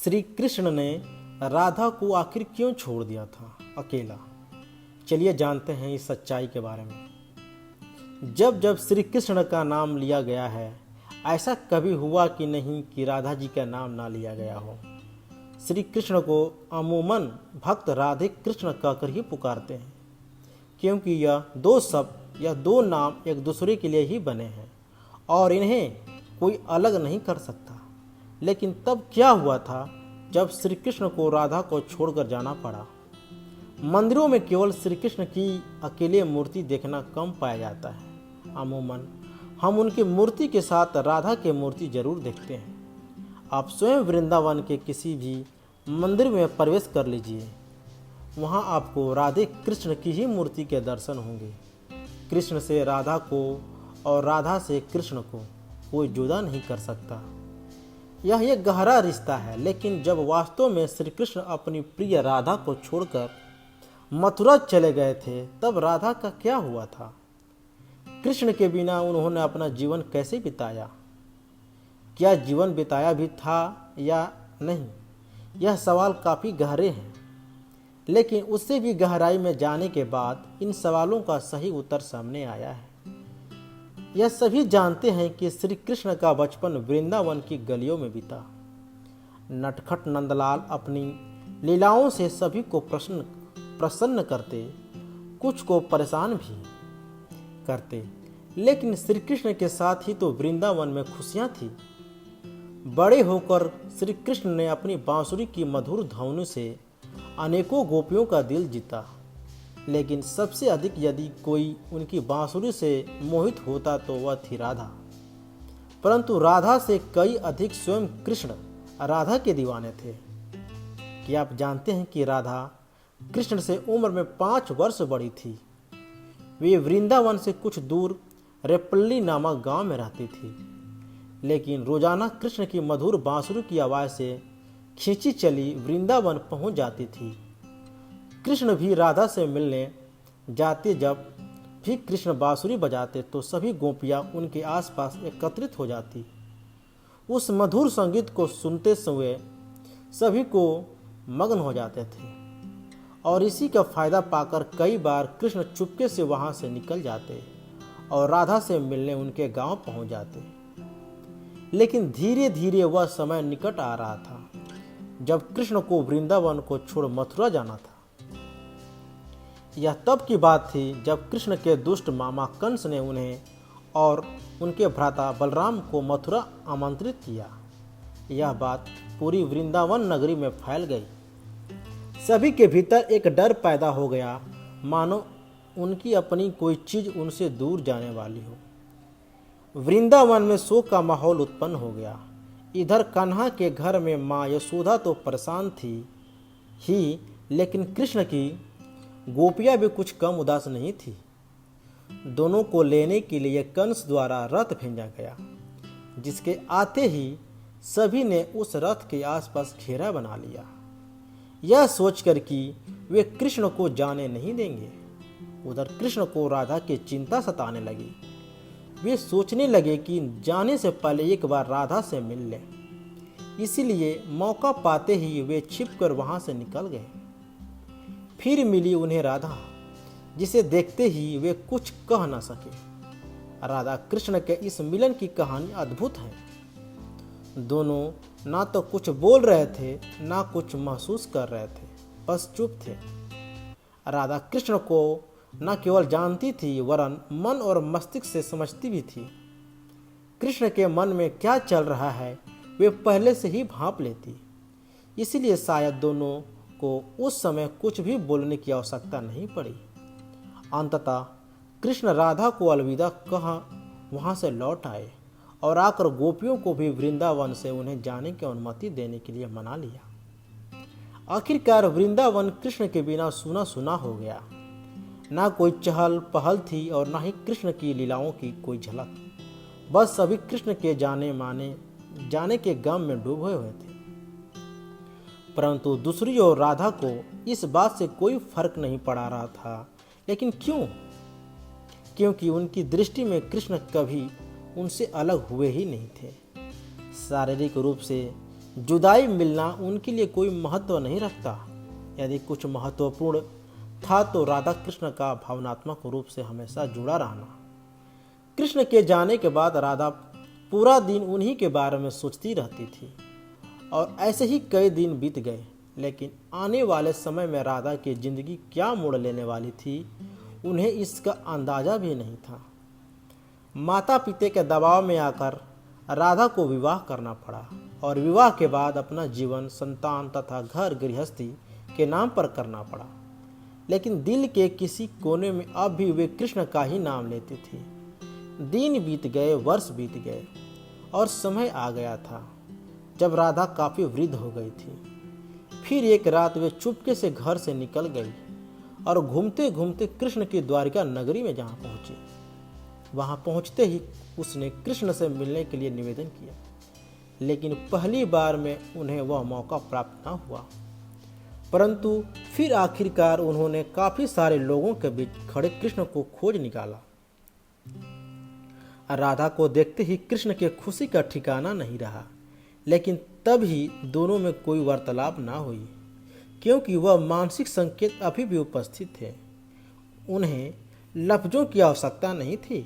श्री कृष्ण ने राधा को आखिर क्यों छोड़ दिया था अकेला? चलिए जानते हैं इस सच्चाई के बारे में। जब जब श्री कृष्ण का नाम लिया गया है, ऐसा कभी हुआ कि नहीं कि राधा जी का नाम ना लिया गया हो। श्री कृष्ण को अमूमन भक्त राधे कृष्ण कहकर ही पुकारते हैं, क्योंकि यह दो शब्द या दो नाम एक दूसरे के लिए ही बने हैं और इन्हें कोई अलग नहीं कर सकता। लेकिन तब क्या हुआ था जब श्री कृष्ण को राधा को छोड़कर जाना पड़ा? मंदिरों में केवल श्री कृष्ण की अकेले मूर्ति देखना कम पाया जाता है। अमूमन हम उनकी मूर्ति के साथ राधा की मूर्ति जरूर देखते हैं। आप स्वयं वृंदावन के किसी भी मंदिर में प्रवेश कर लीजिए, वहाँ आपको राधे कृष्ण की ही मूर्ति के दर्शन होंगे। कृष्ण से राधा को और राधा से कृष्ण को कोई जुदा नहीं कर सकता। यह एक गहरा रिश्ता है। लेकिन जब वास्तव में श्री कृष्ण अपनी प्रिय राधा को छोड़कर मथुरा चले गए थे, तब राधा का क्या हुआ था? कृष्ण के बिना उन्होंने अपना जीवन कैसे बिताया? क्या जीवन बिताया भी था या नहीं? यह सवाल काफ़ी गहरे हैं। लेकिन उससे भी गहराई में जाने के बाद इन सवालों का सही उत्तर सामने आया है। यह सभी जानते हैं कि श्री कृष्ण का बचपन वृंदावन की गलियों में बीता। नटखट नंदलाल अपनी लीलाओं से सभी को प्रसन्न करते, कुछ को परेशान भी करते। लेकिन श्री कृष्ण के साथ ही तो वृंदावन में खुशियां थी। बड़े होकर श्री कृष्ण ने अपनी बांसुरी की मधुर ध्वनि से अनेकों गोपियों का दिल जीता। लेकिन सबसे अधिक यदि कोई उनकी बांसुरी से मोहित होता तो वह थी राधा। परंतु राधा से कई अधिक स्वयं कृष्ण राधा के दीवाने थे। क्या आप जानते हैं कि राधा कृष्ण से उम्र में 5 वर्ष बड़ी थी? वे वृंदावन से कुछ दूर रेपल्ली नामक गांव में रहती थी। लेकिन रोजाना कृष्ण की मधुर बांसुरी की आवाज़ से खींची चली वृंदावन पहुंच जाती थी। कृष्ण भी राधा से मिलने जाते। जब भी कृष्ण बांसुरी बजाते तो सभी गोपियां उनके आसपास एकत्रित हो जाती। उस मधुर संगीत को सुनते हुए सभी को मग्न हो जाते थे और इसी का फायदा पाकर कई बार कृष्ण चुपके से वहां से निकल जाते और राधा से मिलने उनके गांव पहुंच जाते। लेकिन धीरे धीरे वह समय निकट आ रहा था जब कृष्ण को वृंदावन को छोड़ मथुरा जाना था। यह तब की बात थी जब कृष्ण के दुष्ट मामा कंस ने उन्हें और उनके भ्राता बलराम को मथुरा आमंत्रित किया। यह बात पूरी वृंदावन नगरी में फैल गई। सभी के भीतर एक डर पैदा हो गया, मानो उनकी अपनी कोई चीज उनसे दूर जाने वाली हो। वृंदावन में शोक का माहौल उत्पन्न हो गया। इधर कान्हा के घर में माँ यशोदा तो परेशान थी ही, लेकिन कृष्ण की गोपियां भी कुछ कम उदास नहीं थी। दोनों को लेने के लिए कंस द्वारा रथ भेजा गया, जिसके आते ही सभी ने उस रथ के आसपास घेरा बना लिया, यह सोचकर कि वे कृष्ण को जाने नहीं देंगे। उधर कृष्ण को राधा की चिंता सताने लगी। वे सोचने लगे कि जाने से पहले एक बार राधा से मिल लें। इसीलिए मौका पाते ही वे छिपकर वहां से निकल गए। फिर मिली उन्हें राधा, जिसे देखते ही वे कुछ कह न सके। राधा कृष्ण के इस मिलन की कहानी अद्भुत है। दोनों ना तो कुछ बोल रहे थे, ना कुछ महसूस कर रहे थे, बस चुप थे। राधा कृष्ण को न केवल जानती थी, वरन मन और मस्तिष्क से समझती भी थी। कृष्ण के मन में क्या चल रहा है वे पहले से ही भांप लेती। इसलिए शायद दोनों को उस समय कुछ भी बोलने की आवश्यकता नहीं पड़ी। अंततः कृष्ण राधा को अलविदा कहा वहां से लौट आए और आकर गोपियों को भी वृंदावन से उन्हें जाने की अनुमति देने के लिए मना लिया। आखिरकार वृंदावन कृष्ण के बिना सूना सूना हो गया। ना कोई चहल पहल थी और ना ही कृष्ण की लीलाओं की कोई झलक। बस सभी कृष्ण के जाने के गम में डूबे हुए थे। परंतु दूसरी ओर राधा को इस बात से कोई फर्क नहीं पड़ा रहा था। लेकिन क्यों? क्योंकि उनकी दृष्टि में कृष्ण कभी उनसे अलग हुए ही नहीं थे। शारीरिक रूप से जुदाई मिलना उनके लिए कोई महत्व नहीं रखता। यदि कुछ महत्वपूर्ण था तो राधा कृष्ण का भावनात्मक रूप से हमेशा जुड़ा रहना। कृष्ण के जाने के बाद राधा पूरा दिन उन्हीं के बारे में सोचती रहती थी और ऐसे ही कई दिन बीत गए। लेकिन आने वाले समय में राधा की जिंदगी क्या मोड़ लेने वाली थी, उन्हें इसका अंदाजा भी नहीं था। माता पिता के दबाव में आकर राधा को विवाह करना पड़ा और विवाह के बाद अपना जीवन संतान तथा घर गृहस्थी के नाम पर करना पड़ा। लेकिन दिल के किसी कोने में अब भी वे कृष्ण का ही नाम लेती थी। दिन बीत गए, वर्ष बीत गए और समय आ गया था जब राधा काफ़ी वृद्ध हो गई थी। फिर एक रात वे चुपके से घर से निकल गई और घूमते घूमते कृष्ण की द्वारिका नगरी में जहाँ पहुँची। वहाँ पहुँचते ही उसने कृष्ण से मिलने के लिए निवेदन किया, लेकिन पहली बार में उन्हें वह मौका प्राप्त न हुआ। परंतु फिर आखिरकार उन्होंने काफ़ी सारे लोगों के बीच खड़े कृष्ण को खोज निकाला। राधा को देखते ही कृष्ण के खुशी का ठिकाना नहीं रहा। लेकिन तब ही दोनों में कोई वार्तालाप ना हुई, क्योंकि वह मानसिक संकेत अभी भी उपस्थित थे। उन्हें लफ्जों की आवश्यकता नहीं थी।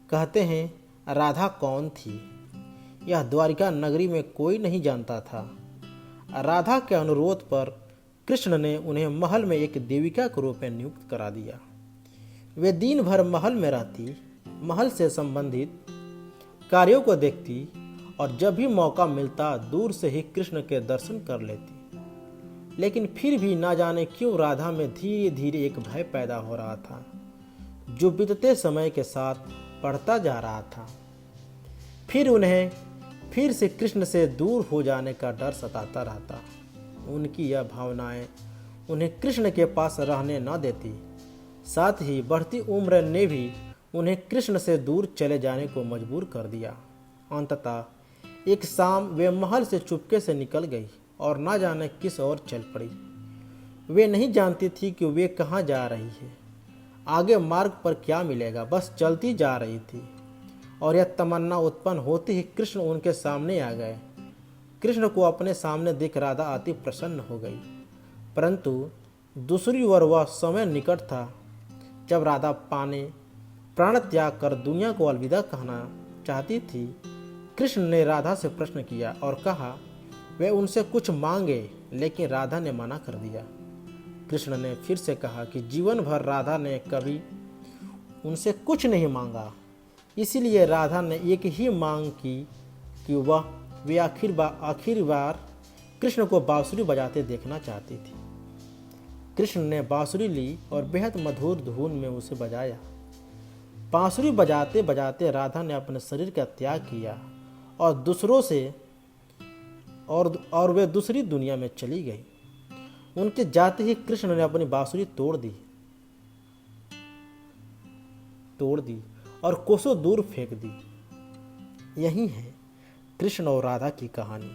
कहते हैं राधा कौन थी, यह द्वारिका नगरी में कोई नहीं जानता था। राधा के अनुरोध पर कृष्ण ने उन्हें महल में एक देविका के रूप में नियुक्त करा दिया। वे दिन भर महल में रहती, महल से संबंधित कार्यों को देखती और जब भी मौका मिलता दूर से ही कृष्ण के दर्शन कर लेती। लेकिन फिर भी ना जाने क्यों राधा में धीरे धीरे एक भय पैदा हो रहा था, जो बीतते समय के साथ बढ़ता जा रहा था। फिर उन्हें फिर से कृष्ण से दूर हो जाने का डर सताता रहता। उनकी यह भावनाएं उन्हें कृष्ण के पास रहने न देती। साथ ही बढ़ती उम्र ने भी उन्हें कृष्ण से दूर चले जाने को मजबूर कर दिया। अंततः एक शाम वे महल से चुपके से निकल गई और ना जाने किस ओर चल पड़ी। वे नहीं जानती थी कि वे कहाँ जा रही है, आगे मार्ग पर क्या मिलेगा, बस चलती जा रही थी। और यह तमन्ना उत्पन्न होते ही कृष्ण उनके सामने आ गए। कृष्ण को अपने सामने देख राधा अति प्रसन्न हो गई। परंतु दूसरी ओर वह समय निकट था जब राधा प्राण त्याग कर दुनिया को अलविदा कहना चाहती थी। कृष्ण ने राधा से प्रश्न किया और कहा वे उनसे कुछ मांगे, लेकिन राधा ने मना कर दिया। कृष्ण ने फिर से कहा कि जीवन भर राधा ने कभी उनसे कुछ नहीं मांगा, इसीलिए राधा ने एक ही मांग की कि वे आखिर बार कृष्ण को बांसुरी बजाते देखना चाहती थी। कृष्ण ने बांसुरी ली और बेहद मधुर धुन में उसे बजाया। बांसुरी बजाते बजाते राधा ने अपने शरीर का त्याग किया और दूसरों से और वे दूसरी दुनिया में चली गई। उनके जाते ही कृष्ण ने अपनी बांसुरी तोड़ दी और कोसों दूर फेंक दी। यही है कृष्ण और राधा की कहानी।